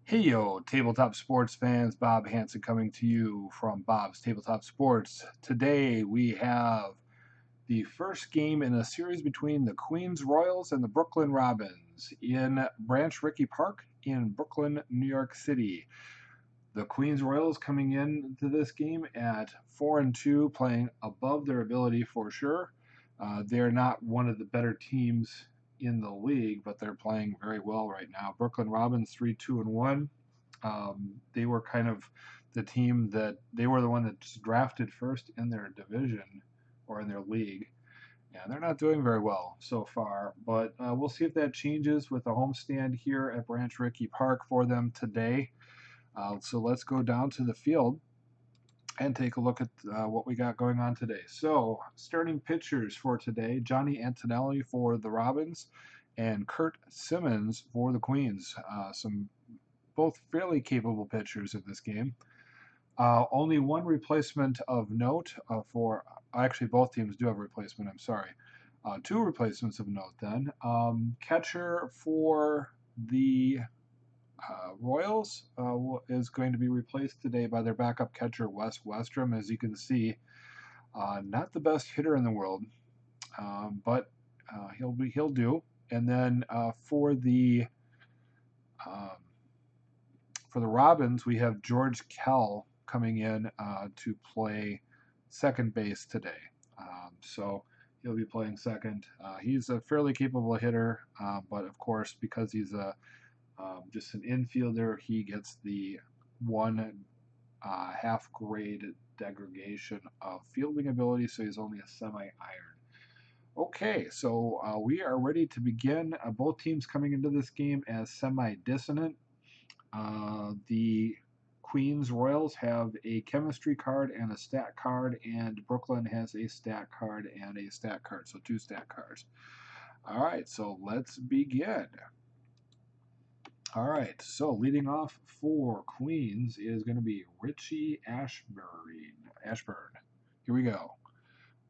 Hey yo, tabletop sports fans, Bob Hansen coming to you from Bob's Tabletop Sports. Today we have the first game in a series between the Queens Royals and the Brooklyn Robins in Branch Rickey Park in Brooklyn, New York City. The Queens Royals coming into this game at 4-2, playing above their ability for sure. They're not one of the better teams in the league, but they're playing very well right now. Brooklyn Robins 3-2-1. They were kind of the team that they were the one that just drafted first in their division or in their league, and they're not doing very well so far. But we'll see if that changes with the homestand here at Branch Rickey Park for them today. So let's go down to the field and take a look at what we got going on today. So, starting pitchers for today, Johnny Antonelli for the Robins and Kurt Simmons for the Queens. Some both fairly capable pitchers in this game. Only one replacement of note for actually both teams do have a replacement. I'm sorry. Two replacements of note then. Catcher for the Royals is going to be replaced today by their backup catcher Wes Westrom. As you can see, not the best hitter in the world, but he'll do. And then um, for the Robins, we have George Kell coming in to play second base today. So he'll be playing second. He's a fairly capable hitter, but of course, because he's just an infielder, he gets the one half grade degradation of fielding ability, so he's only a semi-iron. Okay, so we are ready to begin. Both teams coming into this game as semi-dissonant. The Queens Royals have a chemistry card and a stat card, and Brooklyn has a stat card and a stat card, so two stat cards. All right, so let's begin. All right, so leading off for Queens is going to be Richie Ashburn. Here we go.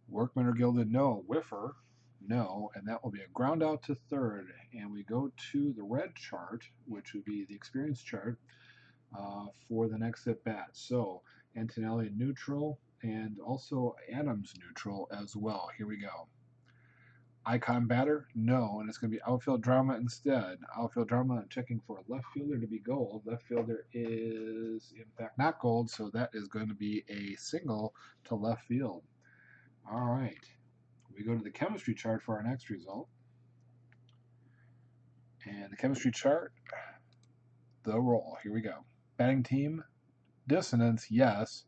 Workman or Gilded, no. Whiffer, no. And that will be a ground out to third. And we go to the red chart, which would be the experience chart for the next at bat. So Antonelli neutral and also Adams neutral as well. Here we go. Icon batter? No, and it's going to be outfield drama instead. Outfield drama checking for a left fielder to be gold. Left fielder is, in fact, not gold, so that is going to be a single to left field. All right. We go to the chemistry chart for our next result. And the chemistry chart, the roll. Here we go. Batting team, dissonance, yes,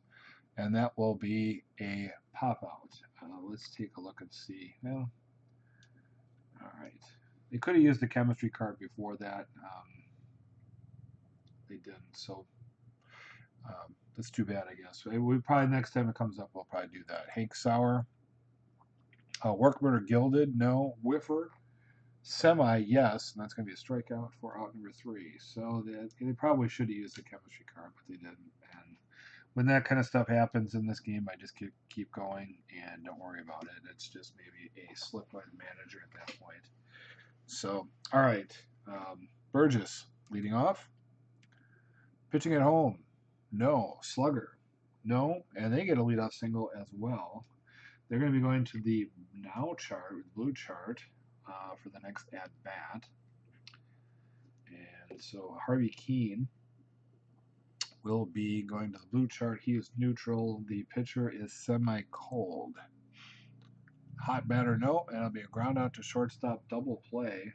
and that will be a pop out. Let's take a look and see. Well, all right. They could have used the chemistry card before that. They didn't, so that's too bad, I guess. We probably next time it comes up, we'll probably do that. Hank Sauer, Workman or Gilded, no. Whiffer, semi, yes, and that's going to be a strikeout for out number 3. So they probably should have used the chemistry card, but they didn't. And when that kind of stuff happens in this game, I just keep going and don't worry about it. It's just maybe a slip by the manager at that point. So, all right. Burgess leading off. Pitching at home. No. Slugger. No. And they get a leadoff single as well. They're going to be going to the now chart, blue chart, for the next at bat. And so Harvey Keene will be going to the blue chart. He is neutral. The pitcher is semi-cold. Hot batter, no. And it'll be a ground out to shortstop double play.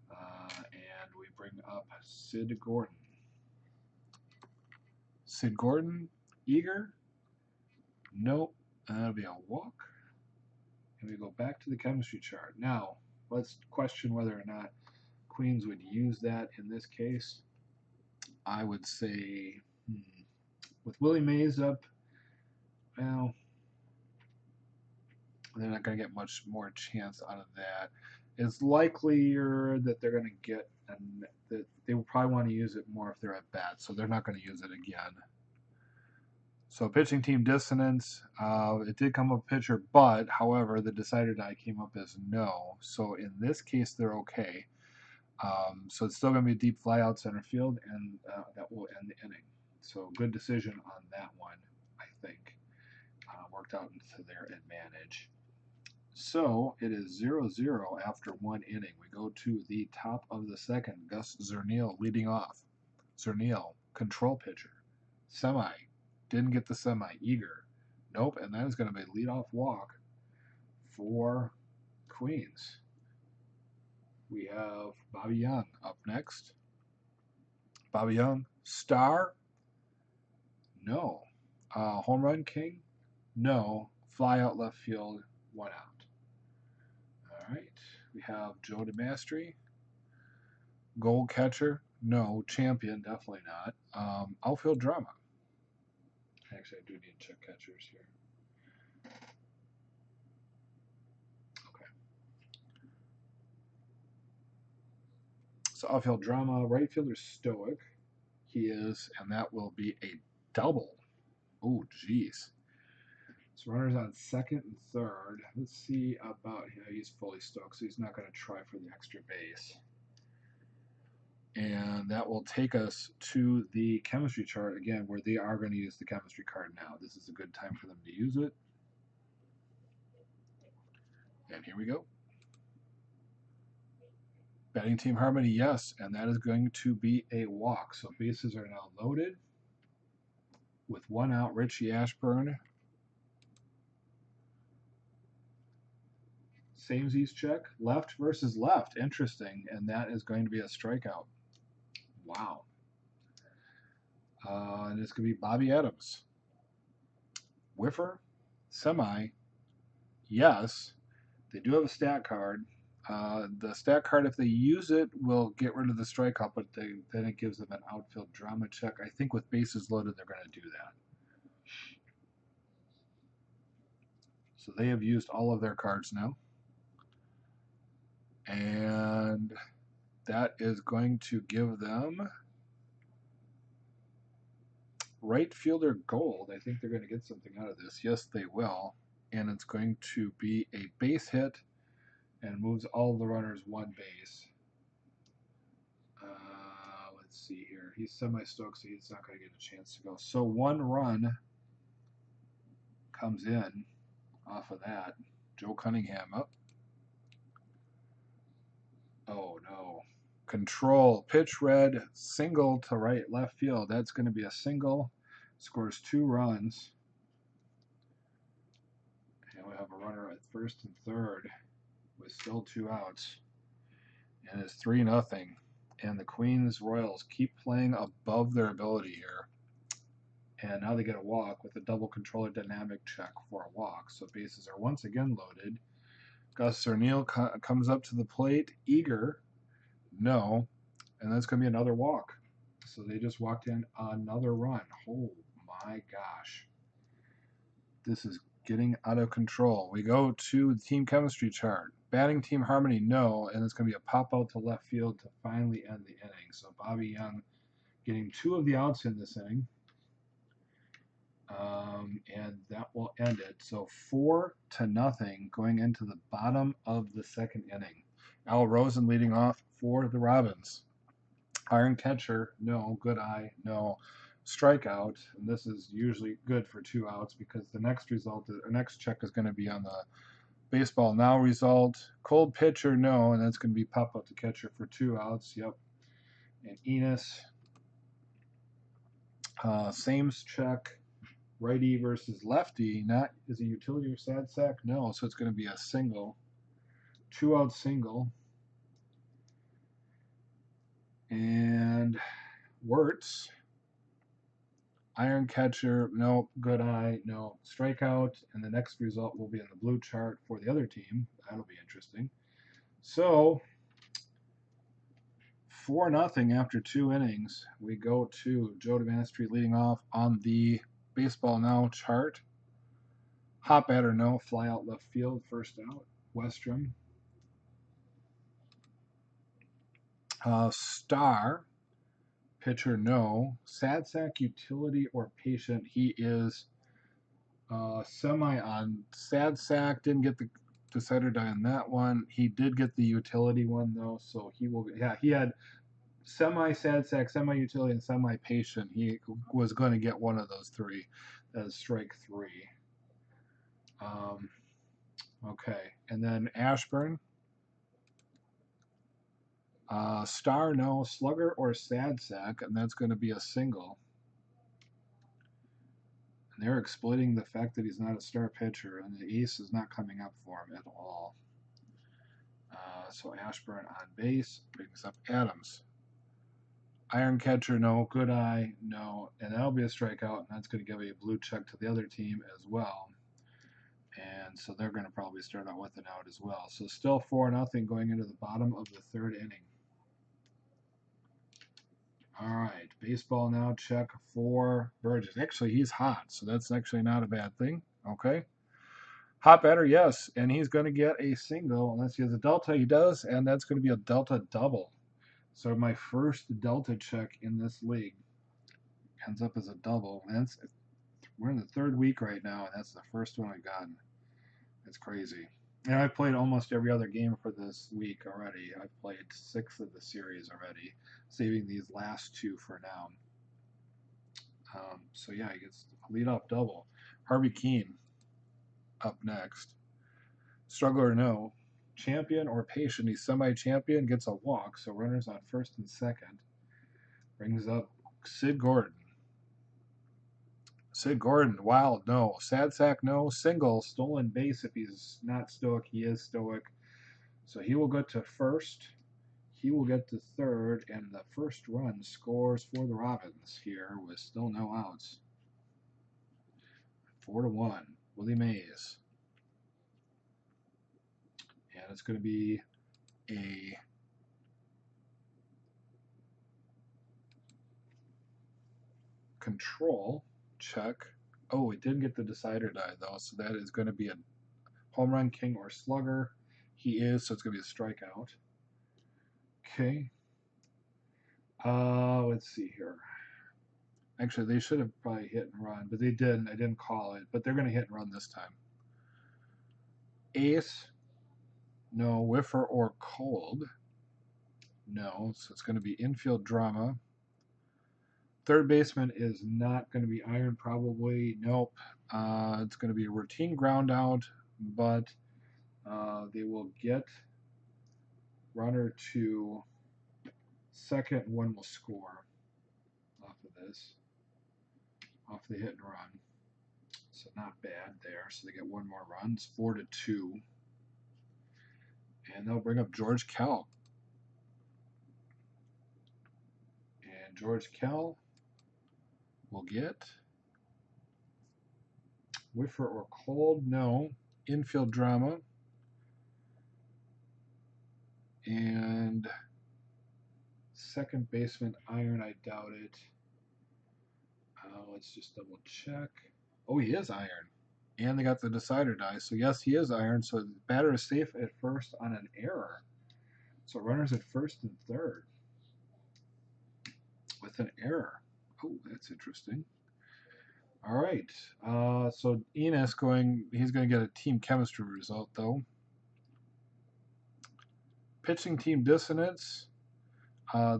And we bring up Sid Gordon. Sid Gordon, eager? Nope. And that'll be a walk. And we go back to the chemistry chart. Now, let's question whether or not Queens would use that in this case. I would say, with Willie Mays up, well, they're not going to get much more chance out of that. It's likelier that they're going to get, and that they will probably want to use it more if they're at bat, so they're not going to use it again. So pitching team dissonance, it did come up pitcher, but however, the decider die came up as no. So in this case, they're okay. So it's still going to be a deep fly out center field, and that will end the inning. So good decision on that one, I think. Worked out into their advantage. So it is 0-0 after one inning. We go to the top of the second. Gus Zerniel leading off. Zerniel, control pitcher. Semi. Didn't get the semi. Eager. Nope. And that is going to be a leadoff walk for Queens. We have Bobby Young up next. Bobby Young, star? No. Home run king? No. Fly out left field, 1 out. All right. We have Joe DeMastri. Gold catcher? No. Champion? Definitely not. Outfield drama. Actually, I do need to check catchers here. Okay. So outfield drama, right fielder stoic. He is, and that will be a double. Oh, geez. So runners on second and third. Let's see about him. He's fully stoked, so he's not going to try for the extra base. And that will take us to the chemistry chart again, where they are going to use the chemistry card now. This is a good time for them to use it. And here we go. Batting team harmony, yes, and that is going to be a walk. So bases are now loaded. With 1 out, Richie Ashburn. Samesies check. Left versus left. Interesting. And that is going to be a strikeout. Wow. And it's going to be Bobby Adams. Whiffer. Semi. Yes. They do have a stat card. The stat card, if they use it, will get rid of the strikeout, but then it gives them an outfield drama check. I think with bases loaded, they're going to do that. So they have used all of their cards now. And that is going to give them right fielder gold. I think they're going to get something out of this. Yes, they will. And it's going to be a base hit and moves all the runners 1 base. Let's see here. He's semi-stoked, so he's not going to get a chance to go. So 1 run comes in off of that. Joe Cunningham up. Oh, no. Control. Pitch red. Single to right left field. That's going to be a single. Scores 2 runs. And we have a runner at first and third with still 2 outs. And it's 3-0. And the Queens Royals keep playing above their ability here. And now they get a walk with a double controller dynamic check for a walk. So bases are once again loaded. Gus Zerniel comes up to the plate. Eager. No. And that's going to be another walk. So they just walked in another run. Oh my gosh. This is getting out of control. We go to the team chemistry chart. Batting team harmony, no. And it's going to be a pop out to left field to finally end the inning. So Bobby Young getting 2 of the outs in this inning. And that will end it. So 4-0 going into the bottom of the second inning. Al Rosen leading off for the Robins. Iron catcher, no. Good eye, no. Strikeout, and this is usually good for 2 outs because the next result, or next check is going to be on the baseball now result. Cold pitcher, no, and that's going to be pop out to catcher for 2 outs. Yep. And Enos, Sames check. Righty versus lefty, not is a utility or sad sack? No, so it's going to be a single. 2 out single. And Wirtz, iron catcher, no. Good eye, no. Strikeout, and the next result will be on the blue chart for the other team. That'll be interesting. So 4-0 after 2 innings. We go to Joe DeMastri leading off on the baseball now chart. Hot batter, no. Fly out left field, first out. Westrom. Star. Pitcher, no. Sad sack, utility, or patient. He is semi on sad sack. Didn't get the decider die on that one. He did get the utility one though, so he will. Yeah, he had semi-sad sack, semi-utility, and semi-patient. He was going to get one of those three. That is strike 3. Um, okay, and then Ashburn. Star, no. Slugger or sad sack, and that's going to be a single. And they're exploiting the fact that he's not a star pitcher, and the ace is not coming up for him at all. So Ashburn on base brings up Adams. Iron catcher, no. Good eye, no. And that'll be a strikeout, and that's going to give a blue check to the other team as well. And so they're going to probably start out with an out as well. So still 4-0 going into the bottom of the 3rd inning. All right, baseball now. Check for Burgess. Actually, he's hot, so that's actually not a bad thing. Okay. Hot batter, yes, and he's going to get a single unless he has a delta. He does, and that's going to be a delta double. So my first delta check in this league ends up as a double. And we're in the 3rd week right now, and that's the first one I've gotten. It's crazy. And I've played almost every other game for this week already. I've played 6 of the series already, saving these last 2 for now. So yeah, he gets a lead-off double. Harvey Keene up next. Struggle or no. Champion or patient. He's semi-champion, gets a walk, so runners on 1st and 2nd. Brings up Sid Gordon. Sid Gordon, wild, no. Sad sack, no. Single, stolen base. If he's not stoic, he is stoic. So he will go to 1st. He will get to 3rd, and the first run scores for the Robins here with still no outs. 4-1. Willie Mays. And it's going to be a control check. Oh, it didn't get the decider die though, so that is going to be a home run king or slugger. He is, so it's going to be a strikeout. Okay. Let's see here. Actually, they should have probably hit and run, but they didn't. I didn't call it, but they're going to hit and run this time. Ace, no. Whiffer or cold, no. So it's going to be infield drama. 3rd baseman is not going to be iron, probably. Nope. It's going to be a routine ground out, but they will get runner to 2nd. One will score off of this, off the hit and run. So not bad there. So they get 1 more run. It's 4-2. And they'll bring up George Kell. And George Kell will get Whiffer or cold, no. Infield drama. And 2nd baseman iron, I doubt it. Let's just double check. Oh, he is iron. And they got the decider die. So yes, he is iron. So the batter is safe at 1st on an error. So runners at 1st and 3rd with an error. Oh, that's interesting. All right. So Enos he's going to get a team chemistry result though. Pitching team dissonance.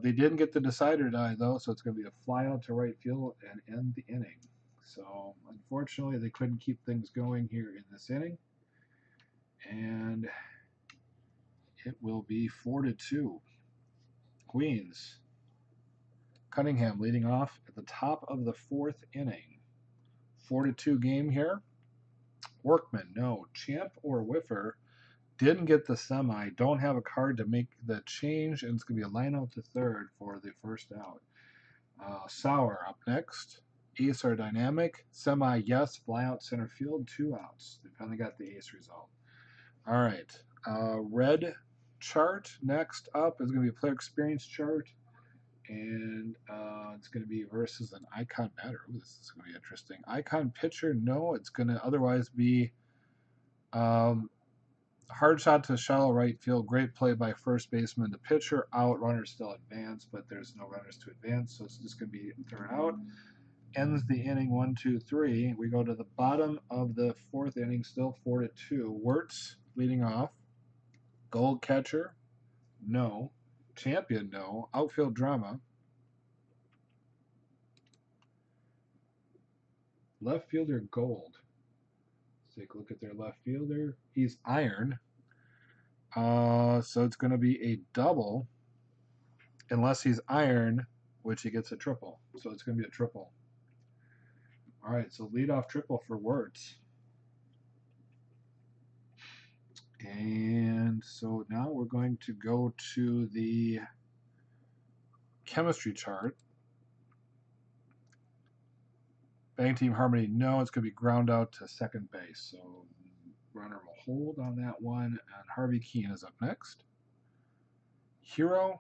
They didn't get the decider die though, so it's going to be a fly out to right field and end the inning. So unfortunately, they couldn't keep things going here in this inning, and it will be 4-2. Queens. Cunningham leading off at the top of the 4th inning. 4-2 game here. Workman, no. Champ or Whiffer. Didn't get the semi. Don't have a card to make the change, and it's going to be a line out to 3rd for the first out. Sauer up next. Ace or dynamic. Semi, yes. Fly out center field. 2 outs. They finally got the ace result. All right. Red chart next up is going to be a player experience chart, and it's going to be versus an icon batter. Ooh, this is going to be interesting. Icon pitcher, no. It's going to otherwise be hard shot to shallow right field. Great play by 1st baseman. The pitcher out. Runners still advance, but there's no runners to advance, so it's just going to be 3rd out. Ends the inning 1-2-3. We go to the bottom of the 4th inning, still 4-2. Wirtz leading off. Gold catcher, no. Champion, no. Outfield drama. Left fielder, gold. Let's take a look at their left fielder. He's iron. So it's going to be a double, unless he's iron, which he gets a triple. So it's going to be a triple. All right, so leadoff triple for Wirtz. And so now we're going to go to the chemistry chart. Bang Team Harmony, no, it's going to be ground out to second base. So runner will hold on that one. And Harvey Keene is up next. Hero,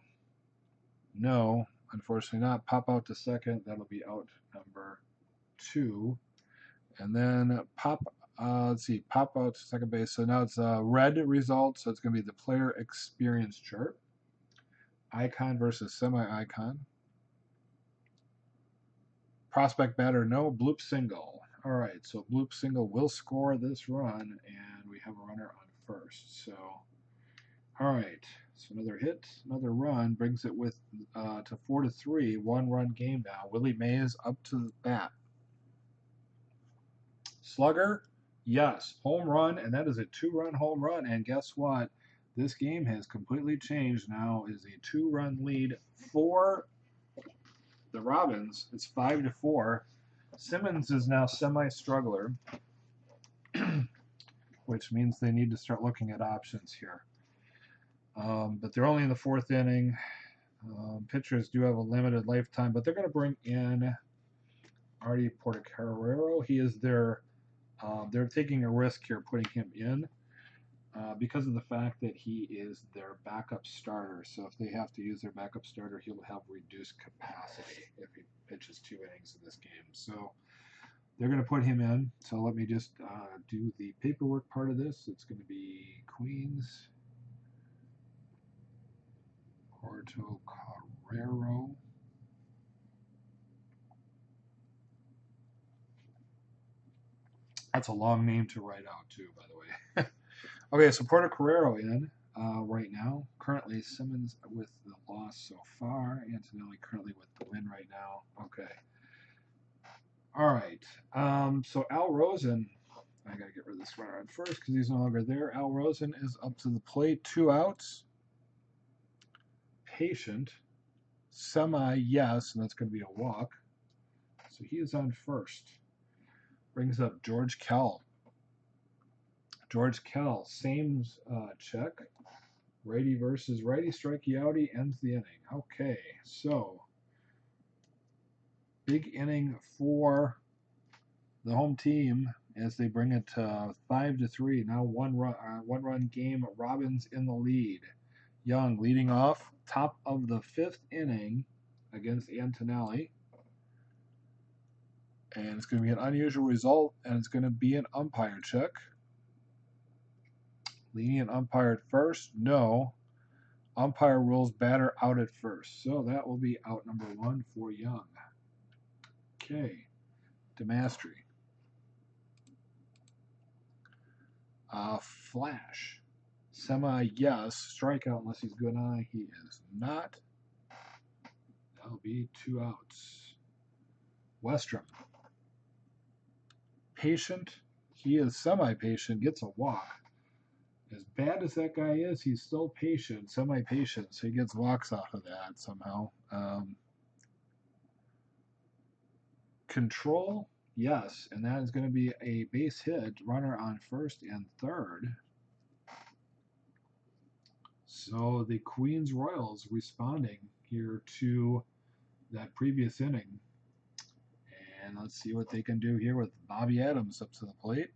no, unfortunately not. Pop out to second. That'll be out number 2. And then let's see, pop out to second base. So now it's a red result. So it's going to be the player experience chart. Icon versus semi-icon. Prospect batter, no. Bloop single. All right, so Bloop single will score this run, and we have a runner on first. So, all right, so another hit, another run brings it with to 4-3, 1-run game now. Willie Mays up to the bat. Slugger, yes, home run, and that is a 2-run home run. And guess what? This game has completely changed. Now is a 2-run lead for the Robins. It's 5-4. Simmons is now semi-struggler, which means they need to start looking at options here. But they're only in the 4th inning. Pitchers do have a limited lifetime, but they're going to bring in Artie Portocarrero. He is their. They're taking a risk here putting him in because of the fact that he is their backup starter. So if they have to use their backup starter, he'll have reduced capacity if he pitches 2 innings in this game. So they're going to put him in. So let me just do the paperwork part of this. It's going to be Queens, Portocarrero. That's a long name to write out too, by the way. Okay, so Portocarrero in right now. Currently Simmons with the loss so far. Antonelli currently with the win right now. Okay. All right. So Al Rosen, I got to get rid of this runner on first because he's no longer there. Al Rosen is up to the plate. 2 outs. Patient. Semi, yes, and that's going to be a walk. So he is on first. Brings up George Kell. George Kell, same check. Righty versus righty, strikey outie, ends the inning. Okay, so big inning for the home team as they bring it to 5-3. Now one run game. Robins in the lead. Young leading off, top of the 5th inning against Antonelli. And it's going to be an unusual result, and it's going to be an umpire check. Lenient umpire at first? No. Umpire rules batter out at first. So that will be out number 1 for Young. Okay. Demastri. Flash. Semi, yes. Strikeout unless he's good eye. He is not. That'll be 2 outs. Westrom. Patient. He is semi-patient. Gets a walk. As bad as that guy is, he's still patient, semi-patient, so he gets walks off of that somehow. Control, yes, and that is going to be a base hit, runner on first and third. So the Queens Royals responding here to that previous inning. And let's see what they can do here with Bobby Adams up to the plate.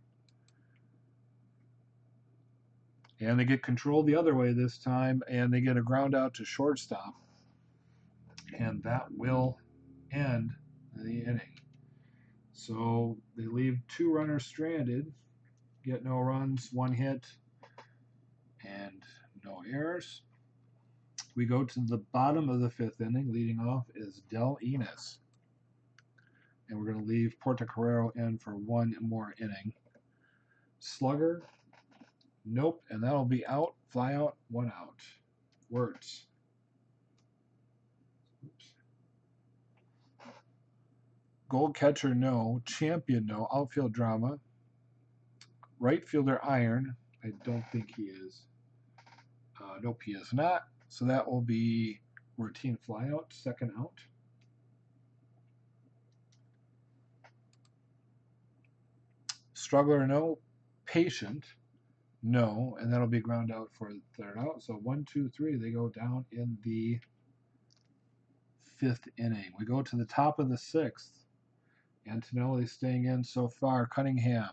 And they get control the other way this time, and they get a ground out to shortstop. And that will end the inning. So they leave 2 runners stranded, get no runs, 1 hit, and no errors. We go to the bottom of the 5th inning. Leading off is Del Enos. And we're going to leave Portocarrero in for 1 more inning. Slugger, Nope, and that'll be out. Fly out, 1 out. Words. Oops. Goal catcher, no. Champion, no. Outfield drama. Right fielder, iron. I don't think he is. Nope, he is not. So that will be routine flyout, second out. Struggler, no. Patient, no. And that'll be ground out for the third out. So 1, 2, 3. They go down in the 5th inning. We go to the top of the 6th. Antonelli staying in so far. Cunningham.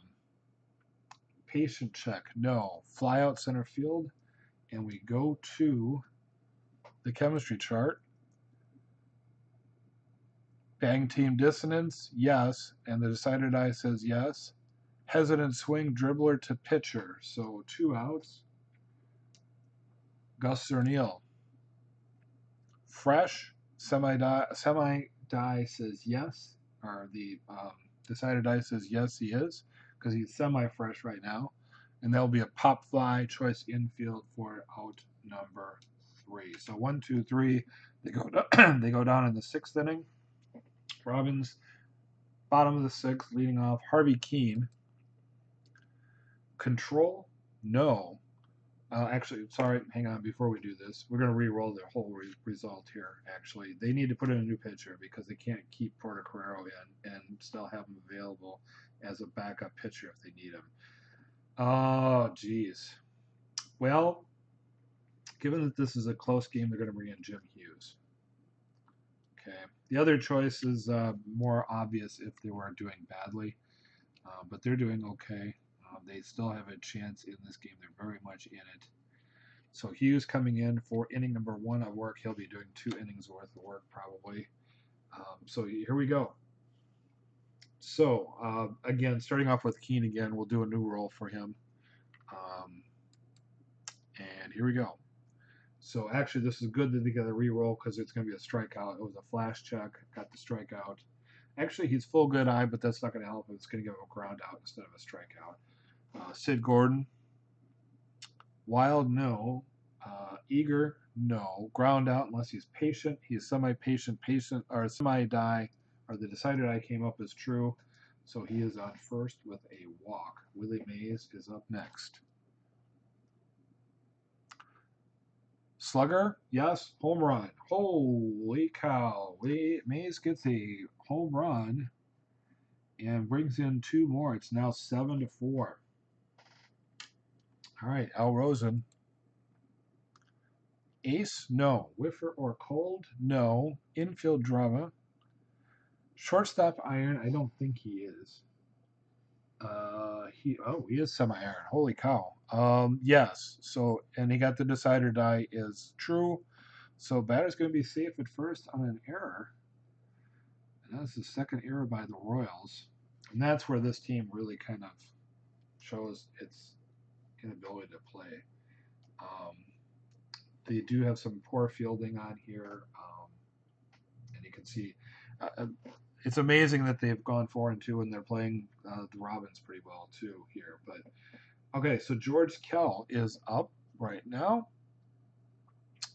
Patient check, no. Fly out center field. And we go to the chemistry chart. Bang team dissonance, yes. And the decider die says yes. Hesitant swing, dribbler to pitcher. So 2 outs. Gus Cernil. Fresh, semi-die says yes. Or the decider die says yes, he is. Because he's semi-fresh right now. And that'll be a pop fly choice infield for out number 3. So 1, 2, 3. They go down, they go down in the 6th inning. Robbins, bottom of the 6th, leading off. Harvey Keene. Control, no. Actually, sorry, hang on. Before we do this, we're going to re-roll the whole result here. Actually, they need to put in a new pitcher because they can't keep Porter Carrero in and still have him available as a backup pitcher if they need him. Oh, geez. Well, given that this is a close game, they're going to bring in Jim Hughes. Okay. The other choice is more obvious if they were doing badly, but they're doing okay. They still have a chance in this game. They're very much in it. So Hughes coming in for inning number 1 of work. He'll be doing 2 innings worth of work probably. So here we go. So again, starting off with Keene again, we'll do a new roll for him. And here we go. So actually, this is good that they got a re-roll because it's going to be a strikeout. It was a flash check, got the strikeout. Actually, he's full good eye, but that's not going to help him. It's going to give him a ground out instead of a strikeout. Sid Gordon. Wild, no. Eager, no. Ground out unless he's patient. He's semi-patient, or semi-die, or the decided I came up as true. So he is on first with a walk. Willie Mays is up next. Slugger, yes. Home run. Holy cow. Mays gets a home run and brings in 2 more. It's now 7-4. All right, Al Rosen. Ace, no. Whiffer or cold, no. Infield drama. Shortstop iron, I don't think he is. He is semi-iron. Holy cow. Yes. So, and he got the decider die is true. So batter's going to be safe at first on an error. And that's the second error by the Royals. And that's where this team really kind of shows its inability to play. They do have some poor fielding on here, and you can see it's amazing that they've gone 4-2 and they're playing the Robins pretty well too here. But okay, so George Kell is up right now.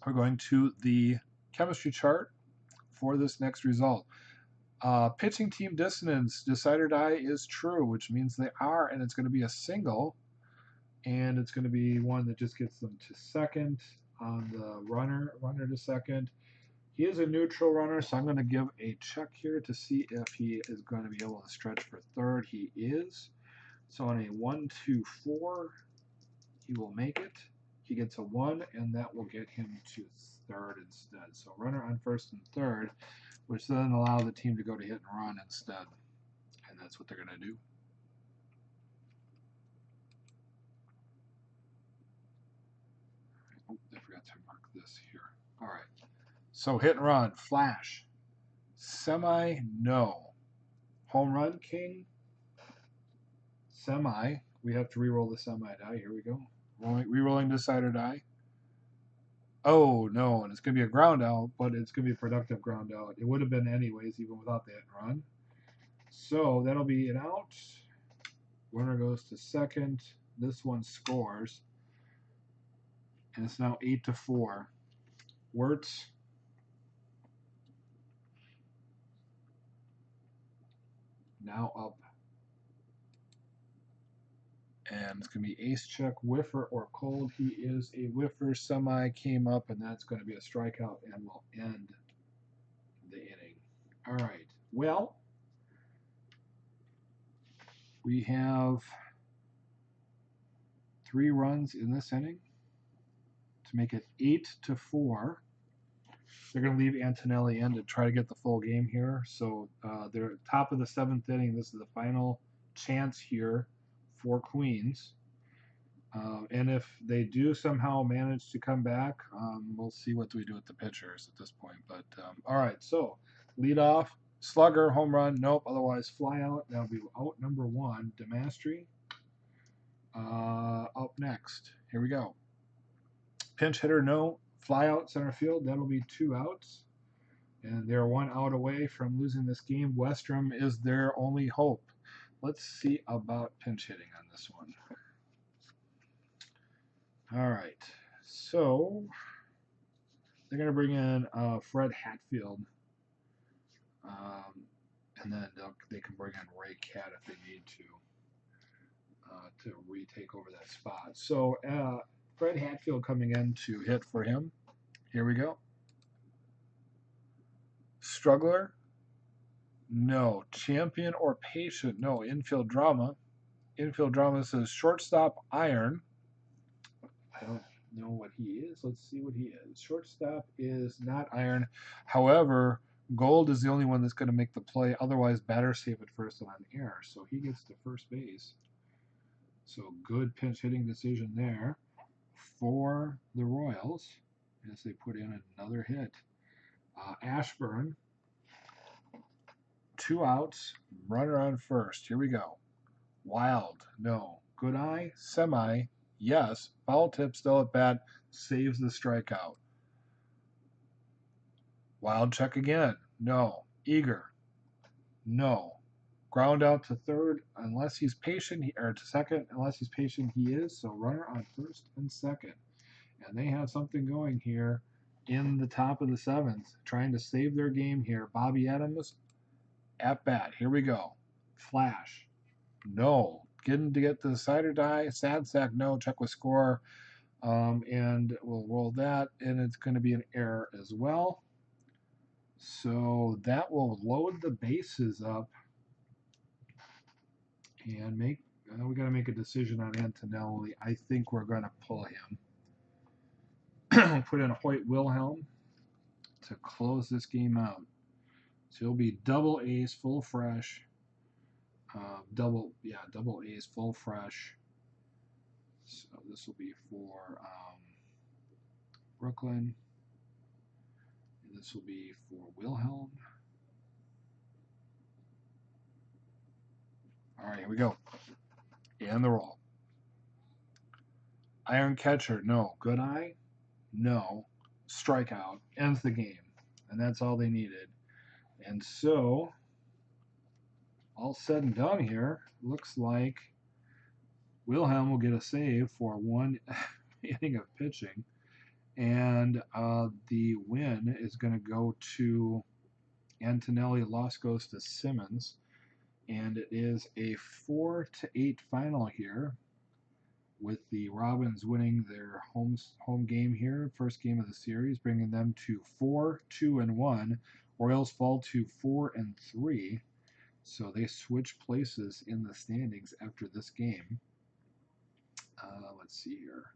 We're going to the chemistry chart for this next result. Pitching team dissonance, decider die is true, which means they are, and it's going to be a single, and it's going to be one that just gets them to second on the runner to second. He is a neutral runner, so I'm going to give a check here to see if he is going to be able to stretch for third. He is. So on a 1, 2, 4, he will make it. He gets a 1, and that will get him to third instead. So runner on first and third, which then allow the team to go to hit and run instead. And that's what they're going to do. Oh, I forgot to mark this here. All right. So hit and run, flash, semi, no. Home run king, semi. We have to re-roll the semi die. Here we go. Re-rolling decider die. Oh no, and it's gonna be a ground out, but it's gonna be a productive ground out. It would have been anyways, even without the hit and run. So that'll be an out. Runner goes to second. This one scores, and it's now 8-4. Wirtz now up, and it's going to be ace check, whiffer, or cold. He is a whiffer. Semi came up, and that's going to be a strikeout, and will end the inning. All right. Well, we have 3 runs in this inning to make it 8-4. They're going to leave Antonelli in to try to get the full game here. So they're top of the 7th inning. This is the final chance here for Queens. And if they do somehow manage to come back, we'll see what we do with the pitchers at this point. But all right, so lead off, slugger, home run, nope. Otherwise, fly out. That'll be out number 1, Demastri. Up next. Here we go. Pinch hitter, no. Fly out center field. That'll be 2 outs. And they're 1 out away from losing this game. Westrom is their only hope. Let's see about pinch hitting on this one. All right. So they're going to bring in Fred Hatfield. And then they can bring in Ray Cat if they need to retake over that spot. So Fred Hatfield coming in to hit for him. Here we go. Struggler? No. Champion or patient? No. Infield drama. Infield drama says shortstop iron. I don't know what he is. Let's see what he is. Shortstop is not iron. However, gold is the only one that's going to make the play. Otherwise, batter safe at first and on air. So he gets to first base. So good pinch hitting decision there for the Royals as they put in another hit. Ashburn, 2 outs, runner on first. Here we go. Wild, no. Good eye, semi, yes. Foul tip still at bat, saves the strikeout. Wild check again, no. Eager, no. Ground out to third unless he's patient, or to second unless he's patient. He is, so runner on first and second. And they have something going here in the top of the 7th, trying to save their game here. Bobby Adams at bat. Here we go. Flash. No. Getting to get the side or die. Sad sack. No. Check with score. And we'll roll that. And it's going to be an error as well. So that will load the bases up. And we got to make a decision on Antonelli. I think we're going to pull him. Put in a Hoyt Wilhelm to close this game out. So he'll be double ace, full fresh. Double ace, full fresh. So this will be for Brooklyn. And this will be for Wilhelm. All right, here we go. And the roll. Iron catcher, no. Good eye, no. Strikeout, ends the game. And that's all they needed. And so, all said and done here, looks like Wilhelm will get a save for 1 inning of pitching. And the win is going to go to Antonelli. Loss goes to Simmons. And it is a 4-8 final here, with the Robins winning their home game here, first game of the series, bringing them to 4-2-1. Royals fall to 4-3, so they switch places in the standings after this game. Let's see here,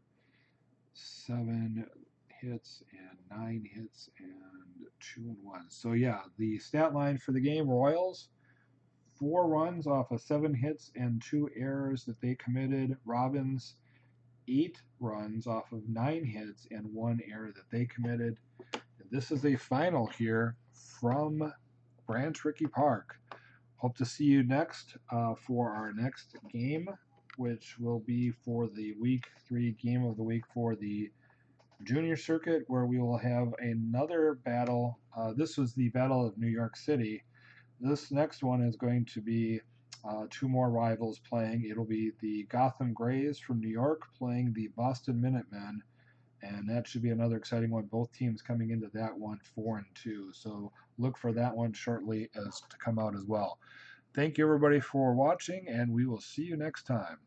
7 hits and 9 hits and 2-1. So yeah, the stat line for the game: Royals 4 runs off of 7 hits and 2 errors that they committed. Robins 8 runs off of 9 hits and 1 error that they committed. And this is a final here from Branch Rickey Park. Hope to see you next for our next game, which will be for the week 3 game of the week for the junior circuit, where we will have another battle. This was the Battle of New York City. This next one is going to be two more rivals playing. It'll be the Gotham Grays from New York playing the Boston Minutemen, and that should be another exciting one. Both teams coming into that one 4-2. So look for that one shortly as to come out as well. Thank you everybody for watching, and we will see you next time.